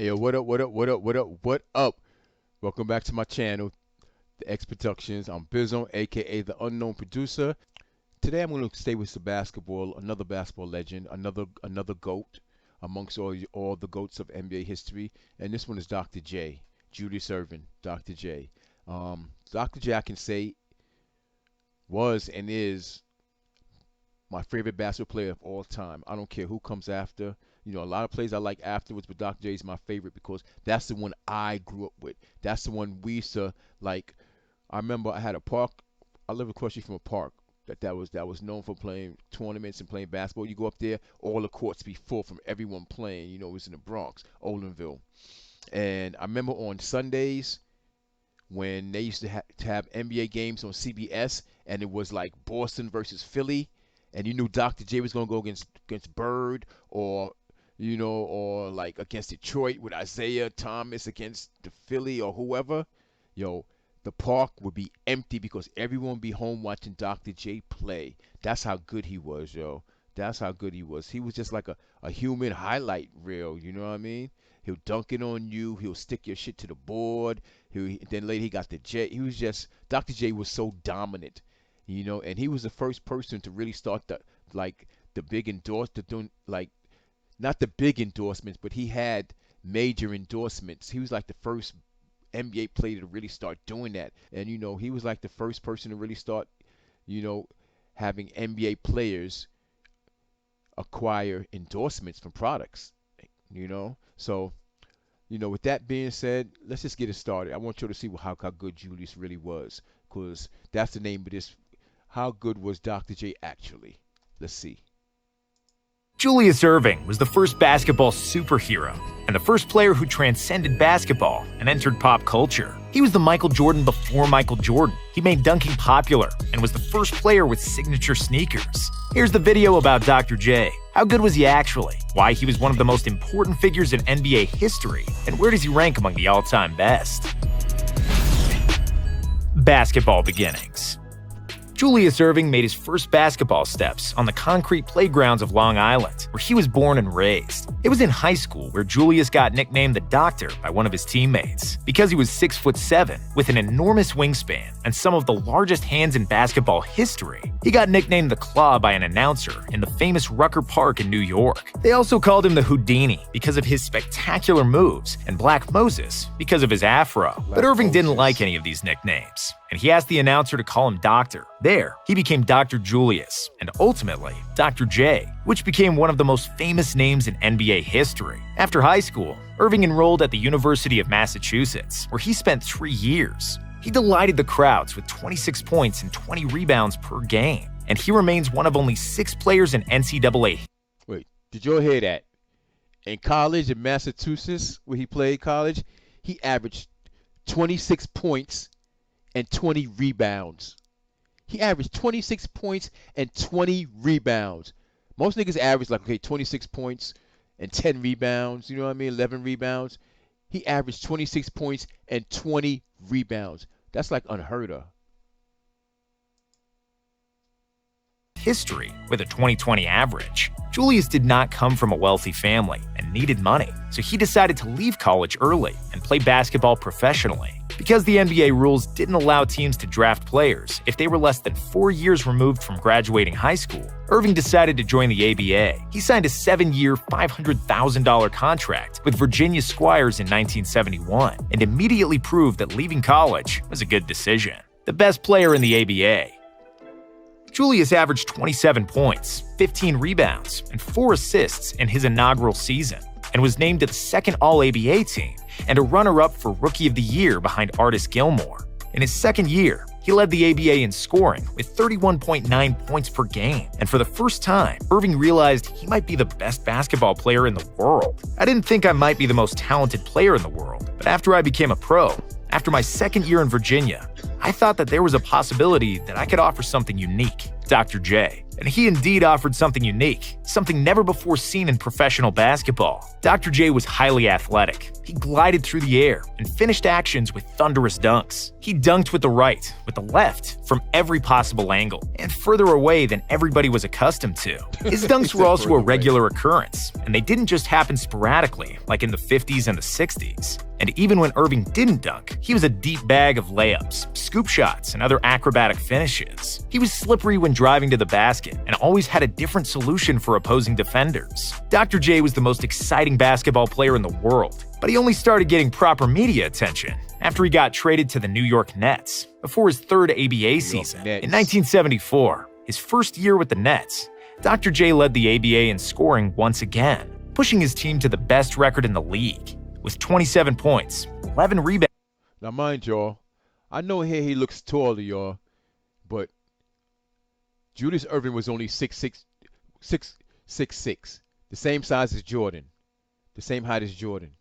Hey, yo, what up, what up, what up, what up, what up? Welcome back to my channel, The X Productions. I'm Bizon, aka The Unknown Producer. Today I'm going to stay with some basketball, another basketball legend, another GOAT amongst all the GOATs of NBA history. And this one is Dr. J, Julius Erving, Dr. J. Dr. J, I can say, was and is my favorite basketball player of all time. I don't care who comes after. You know, a lot of plays I like afterwards, but Dr. J is my favorite because that's the one I grew up with. That's the one we used to like. I remember I had a park. I lived across the street from a park that was known for playing tournaments and playing basketball. You go up there, all the courts be full from everyone playing. You know, it was in the Bronx, Olinville, and I remember on Sundays when they used to have NBA games on CBS, and it was like Boston versus Philly, and you knew Dr. J was gonna go against Bird, or or like against Detroit with Isaiah Thomas against the Philly or whoever. Yo, the park would be empty because everyone would be home watching Dr. J play. That's how good he was, yo. That's how good he was. He was just like a human highlight reel, you know what I mean? He'll dunk it on you. He'll stick your shit to the board. Then later he got the J. He was just, Dr. J was so dominant, and he was the first person to really start the big not the big endorsements, but he had major endorsements. He was like the first NBA player to really start doing that. And, he was like the first person to really start, having NBA players acquire endorsements from products, So, with that being said, let's just get it started. I want you to see how good Julius really was, because that's the name of this. How good was Dr. J actually? Let's see. Julius Erving was the first basketball superhero and the first player who transcended basketball and entered pop culture. He was the Michael Jordan before Michael Jordan. He made dunking popular and was the first player with signature sneakers. Here's the video about Dr. J. How good was he actually? Why he was one of the most important figures in NBA history? And where does he rank among the all-time best? Basketball beginnings. Julius Erving made his first basketball steps on the concrete playgrounds of Long Island, where he was born and raised. It was in high school where Julius got nicknamed the Doctor by one of his teammates. Because he was 6'7", with an enormous wingspan and some of the largest hands in basketball history, he got nicknamed the Claw by an announcer in the famous Rucker Park in New York. They also called him the Houdini because of his spectacular moves, and Black Moses because of his afro. But Erving didn't like any of these nicknames, and he asked the announcer to call him Doctor. There, he became Dr. Julius, and ultimately, Dr. J, which became one of the most famous names in NBA history. After high school, Erving enrolled at the University of Massachusetts, where he spent 3 years. He delighted the crowds with 26 points and 20 rebounds per game, and he remains one of only 6 players in NCAA. Wait, did you all hear that? In college in Massachusetts, where he played college, he averaged 26 points and 20 rebounds. He averaged 26 points and 20 rebounds. Most niggas average 26 points and 10 rebounds, 11 rebounds. He averaged 26 points and 20 rebounds. That's like unheard of. History with a 2020 average. Julius did not come from a wealthy family and needed money, so he decided to leave college early and play basketball professionally. Because the NBA rules didn't allow teams to draft players if they were less than 4 years removed from graduating high school, Erving decided to join the ABA. He signed a 7-year, $500,000 contract with Virginia Squires in 1971 and immediately proved that leaving college was a good decision. The best player in the ABA. Julius averaged 27 points, 15 rebounds, and 4 assists in his inaugural season, and was named to the second All-ABA team and a runner-up for Rookie of the Year behind Artis Gilmore. In his second year, he led the ABA in scoring with 31.9 points per game, and for the first time, Erving realized he might be the best basketball player in the world. I didn't think I might be the most talented player in the world, but after I became a pro, after my second year in Virginia, I thought that there was a possibility that I could offer something unique. Dr. J. And he indeed offered something unique, something never before seen in professional basketball. Dr. J was highly athletic. He glided through the air and finished actions with thunderous dunks. He dunked with the right, with the left, from every possible angle, and further away than everybody was accustomed to. His dunks were also a regular occurrence, and they didn't just happen sporadically, like in the 50s and the 60s. And even when Erving didn't dunk, he was a deep bag of layups, scoop shots, and other acrobatic finishes. He was slippery when driving to the basket and always had a different solution for opposing defenders. Dr. J was the most exciting basketball player in the world, but he only started getting proper media attention after he got traded to the New York Nets before his third ABA season. In 1974, his first year with the Nets, Dr. J led the ABA in scoring once again, pushing his team to the best record in the league, with 27 points, 11 rebounds. Now, mind y'all, I know here he looks taller, y'all, but Julius Erving was only 6'6", the same size as Jordan, the same height as Jordan.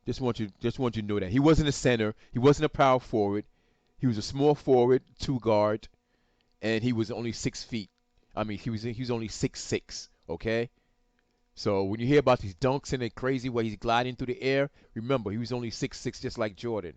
Just want you to know that he wasn't a center, he wasn't a power forward, he was a small forward, 2 guard, and he was only 6 feet. I mean, he was only 6'6", okay? So when you hear about these dunks and the crazy way he's gliding through the air, remember he was only 6'6", just like Jordan.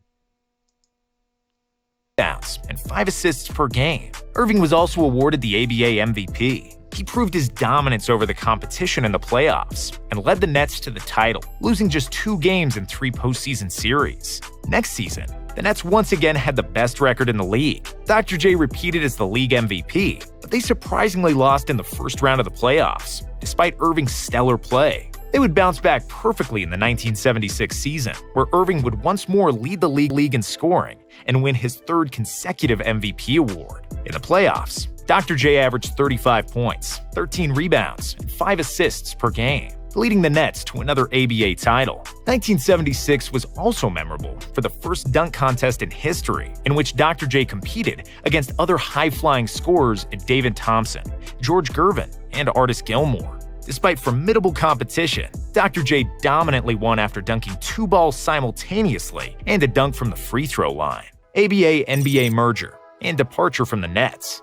And 5 assists per game. Erving was also awarded the ABA MVP. He proved his dominance over the competition in the playoffs and led the Nets to the title, losing just 2 games in 3 postseason series. Next season, the Nets once again had the best record in the league. Dr. J repeated as the league MVP, but they surprisingly lost in the first round of the playoffs, despite Erving's stellar play. They would bounce back perfectly in the 1976 season, where Erving would once more lead the league in scoring and win his 3rd consecutive MVP award. In the playoffs, Dr. J averaged 35 points, 13 rebounds, and 5 assists per game, leading the Nets to another ABA title. 1976 was also memorable for the first dunk contest in history, in which Dr. J competed against other high-flying scorers David Thompson, George Gervin, and Artis Gilmore. Despite formidable competition, Dr. J dominantly won after dunking 2 balls simultaneously and a dunk from the free throw line. ABA-NBA merger and departure from the Nets.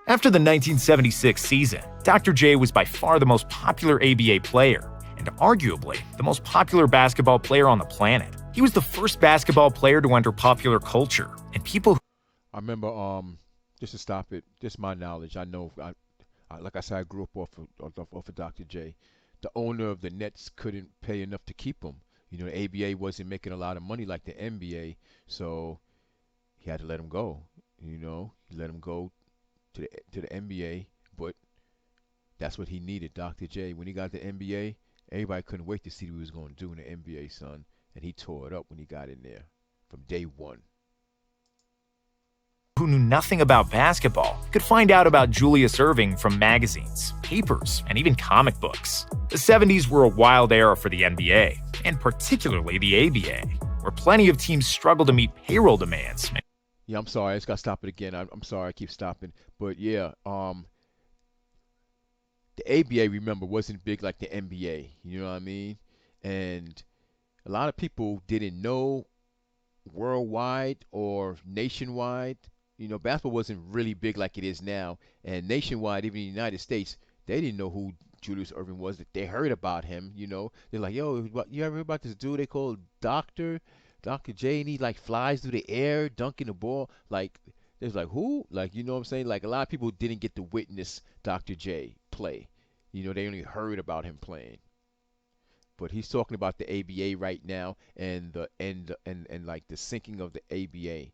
After the 1976 season, Dr. J was by far the most popular ABA player and arguably the most popular basketball player on the planet. He was the first basketball player to enter popular culture, and people... I remember, just to stop it, just my knowledge, I know, like I said, I grew up off of Dr. J. The owner of the Nets couldn't pay enough to keep him. You know, the ABA wasn't making a lot of money like the NBA, so he had to let him go. You know, he let him go to the NBA, but that's what he needed, Dr. J. When he got the NBA, everybody couldn't wait to see what he was going to do in the NBA, son, and he tore it up when he got in there from day one. Who knew nothing about basketball could find out about Julius Erving from magazines, papers, and even comic books. The 70s were a wild era for the NBA, and particularly the ABA, where plenty of teams struggled to meet payroll demands. Yeah, I'm sorry. I just got to stop it again. I'm sorry. I keep stopping. But yeah, the ABA, remember, wasn't big like the NBA. You know what I mean? And a lot of people didn't know worldwide or nationwide. You know, basketball wasn't really big like it is now. And nationwide, even in the United States, they didn't know who Julius Erving was. They heard about him, you know. They're like, yo, you ever heard about this dude they call Dr. J, and he like flies through the air, dunking the ball. Like, there's like, who? Like, you know what I'm saying? Like, a lot of people didn't get to witness Dr. J play. You know, they only heard about him playing. But he's talking about the ABA right now and like the sinking of the ABA.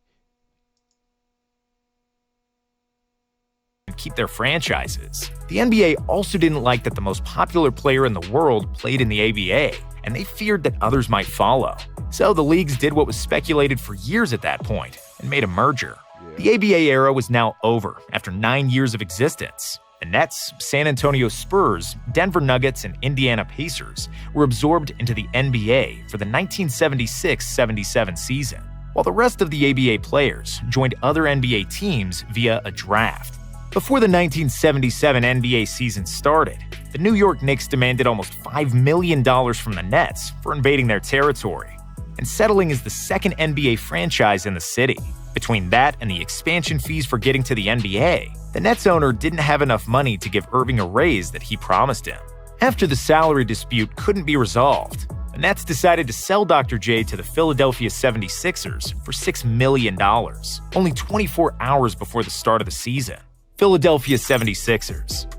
Keep their franchises. The NBA also didn't like that the most popular player in the world played in the ABA, and they feared that others might follow. So the leagues did what was speculated for years at that point and made a merger. The ABA era was now over after 9 years of existence. The Nets, San Antonio Spurs, Denver Nuggets, and Indiana Pacers were absorbed into the NBA for the 1976-77 season, while the rest of the ABA players joined other NBA teams via a draft. Before the 1977 NBA season started, the New York Knicks demanded almost $5 million from the Nets for invading their territory and settling as the second NBA franchise in the city. Between that and the expansion fees for getting to the NBA, the Nets owner didn't have enough money to give Erving a raise that he promised him. After the salary dispute couldn't be resolved, the Nets decided to sell Dr. J to the Philadelphia 76ers for $6 million, only 24 hours before the start of the season. Philadelphia 76ers.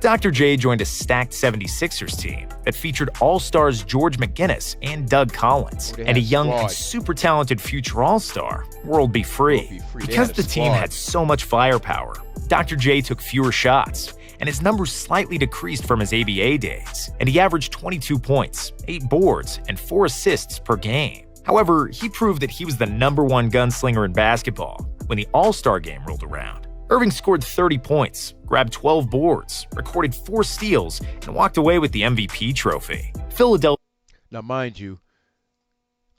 Dr. J joined a stacked 76ers team that featured all-stars George McGinnis and Doug Collins, and a young and super talented future all-star, World B. Free. Because the team had so much firepower, Dr. J took fewer shots, and his numbers slightly decreased from his ABA days, and he averaged 22 points, 8 boards, and 4 assists per game. However, he proved that he was the #1 gunslinger in basketball when the All-Star game rolled around. Erving scored 30 points, grabbed 12 boards, recorded 4 steals, and walked away with the MVP trophy. Philadelphia. Now, mind you,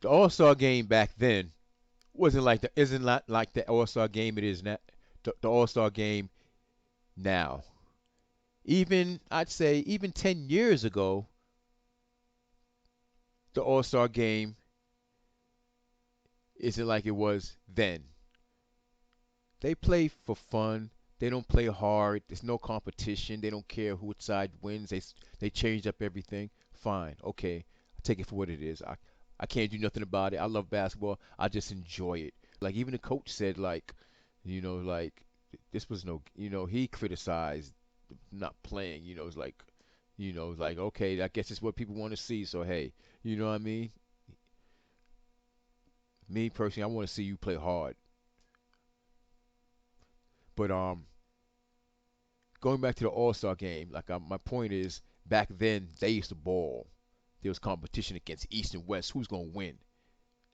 the All-Star game back then isn't like the All-Star game it is now. The All-Star game now. I'd say even 10 years ago, the All-Star game isn't like it was then. They play for fun. They don't play hard. There's no competition. They don't care which side wins. They change up everything. Fine. Okay. I take it for what it is. I can't do nothing about it. I love basketball. I just enjoy it. Like even the coach said like this was he criticized not playing, it's like okay, I guess it's what people want to see. So hey, you know what I mean? Me personally, I want to see you play hard. But going back to the All-Star game, my point is, back then they used to ball. There was competition against East and West. Who's gonna win?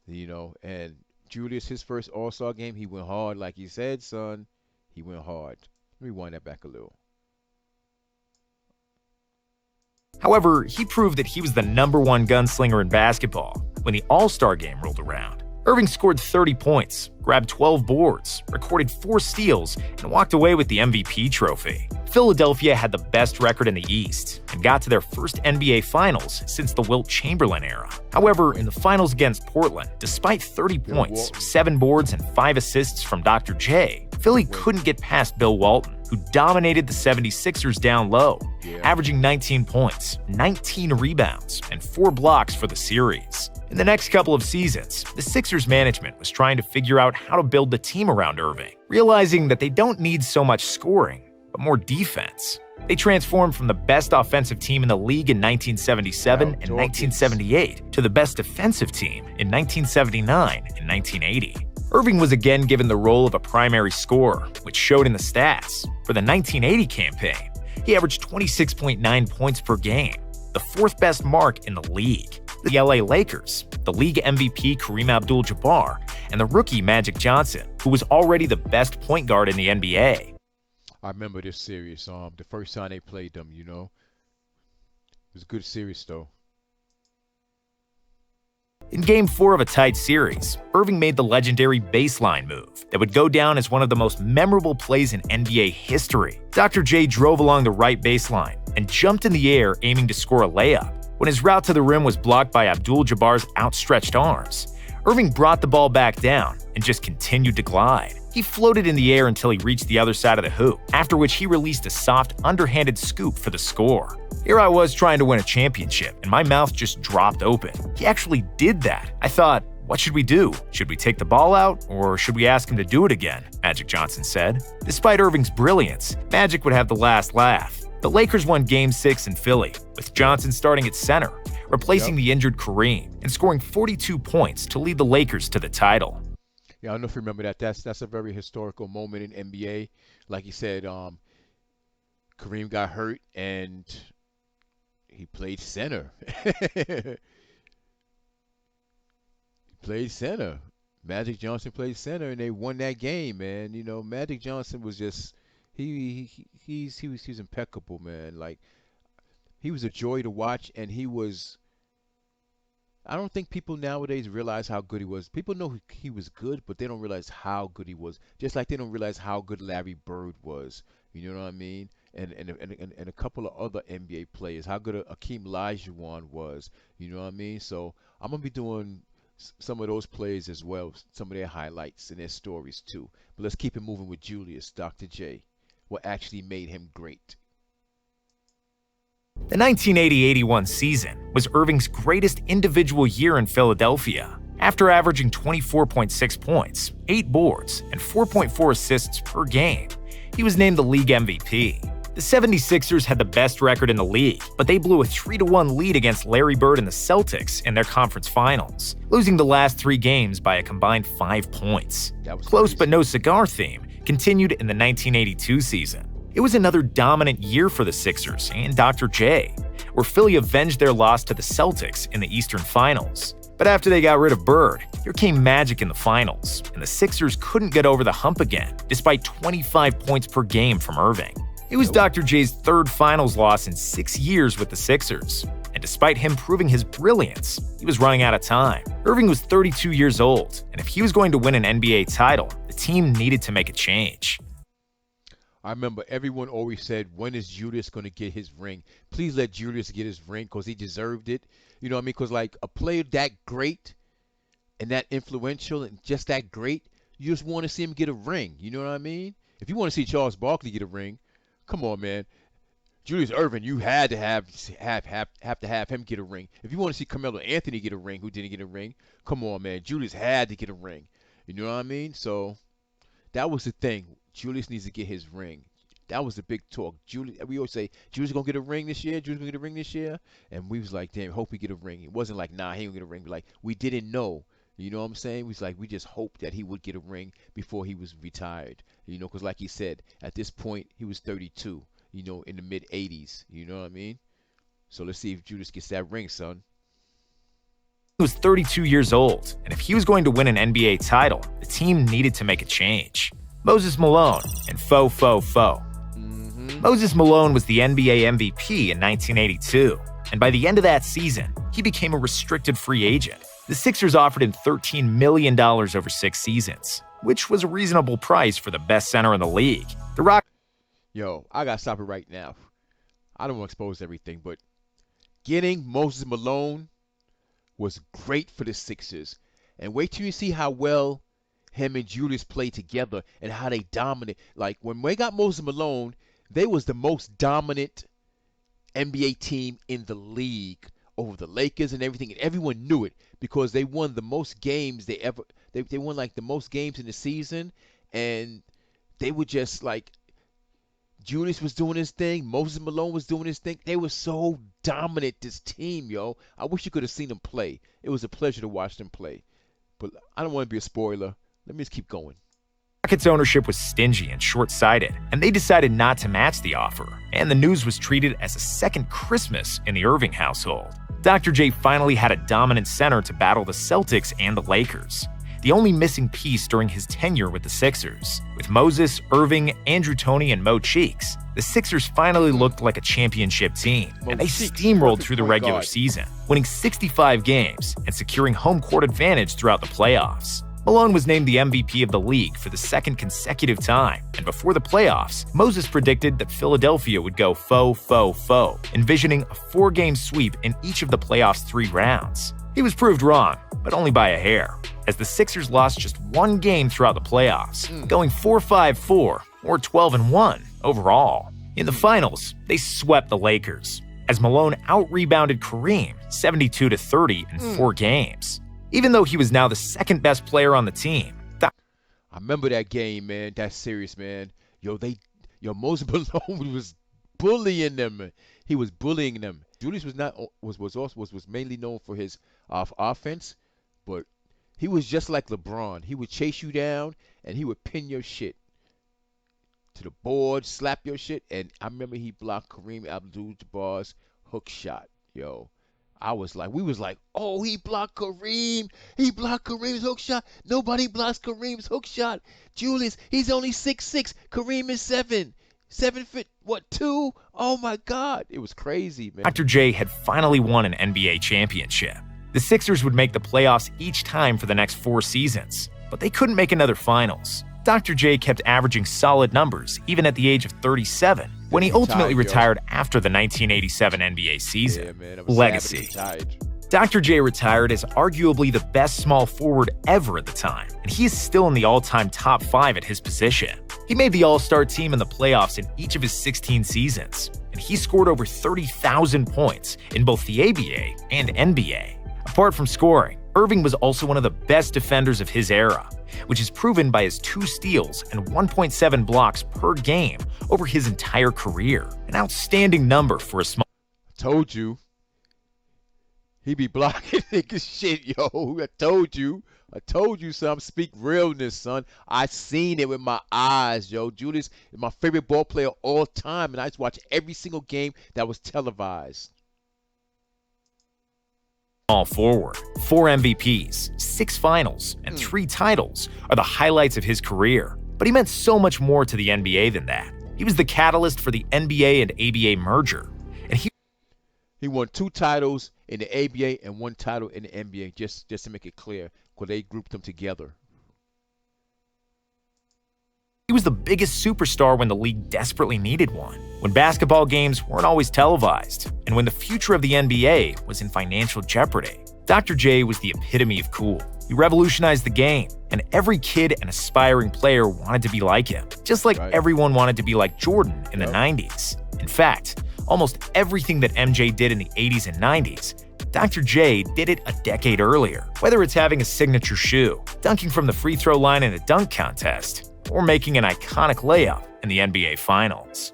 And Julius, his first All-Star game, he went hard, like he said, son. He went hard. Let me wind that back a little. However, he proved that he was the #1 gunslinger in basketball when the All-Star game rolled around. Erving scored 30 points, grabbed 12 boards, recorded 4 steals, and walked away with the MVP trophy. Philadelphia had the best record in the East and got to their first NBA Finals since the Wilt Chamberlain era. However, in the finals against Portland, despite 30 points, 7 boards, and 5 assists from Dr. J, Philly couldn't get past Bill Walton, who dominated the 76ers down low, averaging 19 points, 19 rebounds, and 4 blocks for the series. In the next couple of seasons, the Sixers management was trying to figure out how to build the team around Erving, realizing that they don't need so much scoring, but more defense. They transformed from the best offensive team in the league in 1977 and 1978 to the best defensive team in 1979 and 1980. Erving was again given the role of a primary scorer, which showed in the stats. For the 1980 campaign, he averaged 26.9 points per game, the 4th best mark in the league. The LA Lakers, the league MVP Kareem Abdul-Jabbar, and the rookie Magic Johnson, who was already the best point guard in the NBA. I remember this series. The first time they played them, it was a good series though. In Game 4 of a tight series, Erving made the legendary baseline move that would go down as one of the most memorable plays in NBA history. Dr. J drove along the right baseline and jumped in the air aiming to score a layup. When his route to the rim was blocked by Abdul-Jabbar's outstretched arms, Erving brought the ball back down and just continued to glide. He floated in the air until he reached the other side of the hoop, after which he released a soft, underhanded scoop for the score. Here I was trying to win a championship, and my mouth just dropped open. He actually did that. I thought, what should we do? Should we take the ball out, or should we ask him to do it again? Magic Johnson said. Despite Erving's brilliance, Magic would have the last laugh. The Lakers won Game 6 in Philly, with Johnson starting at center, replacing the injured Kareem, and scoring 42 points to lead the Lakers to the title. Yeah, I don't know if you remember that. That's a very historical moment in NBA. Like you said, Kareem got hurt and he played center. He played center. Magic Johnson played center, and they won that game, man. Magic Johnson was just he was impeccable, man. Like, he was a joy to watch, and I don't think people nowadays realize how good he was. People know he was good, but they don't realize how good he was. Just like they don't realize how good Larry Bird was. You know what I mean? And a couple of other NBA players. How good Akeem Olajuwon was. You know what I mean? So I'm gonna be doing some of those plays as well, some of their highlights and their stories too. But let's keep it moving with Julius, Dr. J. What actually made him great? The 1980-81 season was Erving's greatest individual year in Philadelphia. After averaging 24.6 points, 8 boards, and 4.4 assists per game, he was named the league MVP. The 76ers had the best record in the league, but they blew a 3-1 lead against Larry Bird and the Celtics in their conference finals, losing the last 3 games by a combined 5 points. Close crazy. but no cigar theme continued in the 1982 season. It was another dominant year for the Sixers and Dr. J, where Philly avenged their loss to the Celtics in the Eastern Finals. But after they got rid of Bird, here came magic in the finals, and the Sixers couldn't get over the hump again, despite 25 points per game from Erving. It was Dr. J's third finals loss in 6 years with the Sixers, and despite him proving his brilliance, he was running out of time. Erving was 32 years old, and if he was going to win an NBA title, the team needed to make a change. I remember everyone always said, when is Julius going to get his ring? Please let Julius get his ring because he deserved it. You know what I mean? Because like a player that great and that influential and just that great, you just want to see him get a ring. You know what I mean? If you want to see Charles Barkley get a ring, come on, man. Julius Erving, you had to have him get a ring. If you want to see Carmelo Anthony get a ring, who didn't get a ring, come on, man. Julius had to get a ring. You know what I mean? So that was the thing. Julius needs to get his ring. That was the big talk. We always say, Julius gonna get a ring this year. Julius gonna get a ring this year. And we was like, damn, hope he get a ring. It wasn't like, nah, he ain't gonna get a ring. Like we didn't know. You know what I'm saying? We was like, we just hoped that he would get a ring before he was retired. You know, because like he said, at this point he was 32. You know, in the mid 80s. You know what I mean? So let's see if Julius gets that ring, son. He was 32 years old, and if he was going to win an NBA title, the team needed to make a change. Moses Malone and Faux. Moses Malone was the NBA MVP in 1982, and by the end of that season, he became a restricted free agent. The Sixers offered him $13 million over 6 seasons, which was a reasonable price for the best center in the league. The Rockets. Yo, I gotta stop it right now. I don't want to expose everything, but getting Moses Malone was great for the Sixers. And wait till you see how well him and Julius play together and how they dominate. Like when they got Moses Malone, they was the most dominant NBA team in the league over the Lakers and everything, and everyone knew it because they won the most games they won like the most games in the season, and they were just like Julius was doing his thing, Moses Malone was doing his thing. They were so dominant, this team, yo. I wish you could have seen them play. It was a pleasure to watch them play. But I don't want to be a spoiler. Let me just keep going. Rockets ownership was stingy and short-sighted, and they decided not to match the offer, and the news was treated as a second Christmas in the Erving household. Dr. J finally had a dominant center to battle the Celtics and the Lakers, the only missing piece during his tenure with the Sixers. With Moses, Erving, Andrew Toney, and Mo Cheeks, the Sixers finally looked like a championship team, and they steamrolled through the regular season, winning 65 games and securing home court advantage throughout the playoffs. Malone was named the MVP of the league for the second consecutive time, and before the playoffs, Moses predicted that Philadelphia would go faux, envisioning a 4-game sweep in each of the playoffs' 3 rounds. He was proved wrong, but only by a hair, as the Sixers lost just 1 game throughout the playoffs, going 4-5-4 or 12-1 overall. In the finals, they swept the Lakers, as Malone out-rebounded Kareem 72-30 in 4 games. Even though he was now the second best player on the team. I remember that game, man. That series, man. Yo, Moses Malone was bullying them. He was bullying them. Julius was mainly known for his offense, but he was just like LeBron. He would chase you down and he would pin your shit to the board, slap your shit. And I remember he blocked Kareem Abdul-Jabbar's hook shot. Yo. We was like, oh, he blocked Kareem. He blocked Kareem's hook shot. Nobody blocks Kareem's hook shot. Julius, he's only 6'6". Kareem is 7 foot, 2? Oh my God. It was crazy, man. Dr. J had finally won an NBA championship. The Sixers would make the playoffs each time for the next 4 seasons, but they couldn't make another finals. Dr. J kept averaging solid numbers even at the age of 37, when he ultimately retired after the 1987 NBA season. Yeah, man, Legacy. Dr. J retired as arguably the best small forward ever at the time, and he is still in the all-time top 5 at his position. He made the All-Star team in the playoffs in each of his 16 seasons, and he scored over 30,000 points in both the ABA and NBA. Apart from scoring, Erving was also one of the best defenders of his era, which is proven by his 2 steals and 1.7 blocks per game over his entire career. An outstanding number for a small... Told you. He be blocking niggas shit, yo. I told you. Son. Speak realness, son. I seen it with my eyes, yo. Julius is my favorite ball player of all time, and I used to watch every single game that was televised. Small forward, 4 MVPs, 6 finals, and 3 titles are the highlights of his career. But he meant so much more to the NBA than that. He was the catalyst for the NBA and ABA merger. And he won 2 titles in the ABA and 1 title in the NBA, just to make it clear, because they grouped them together. He was the biggest superstar when the league desperately needed one, when basketball games weren't always televised, and when the future of the NBA was in financial jeopardy. Dr. J was the epitome of cool. He revolutionized the game, and every kid and aspiring player wanted to be like him, just like everyone wanted to be like Jordan in the 90s. In fact, almost everything that MJ did in the 80s and 90s, Dr. J did it a decade earlier. Whether it's having a signature shoe, dunking from the free throw line in a dunk contest, or making an iconic layup in the NBA Finals.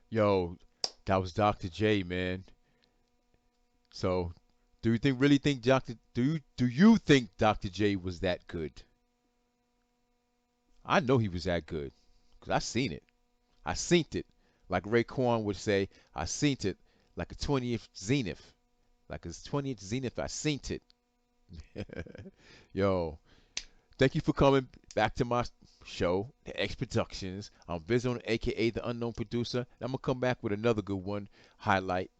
Yo, that was Dr. J, man. So, do you think Dr. J was that good? I know he was that good, because I seen it. I seen it. Like Raekwon would say, I seen it like a 20th zenith. Like his 20th zenith, I seen it. Yo, thank you for coming back to my show, The X Productions. I'm Bizon, aka the Unknown Producer. I'm gonna come back with another good one highlight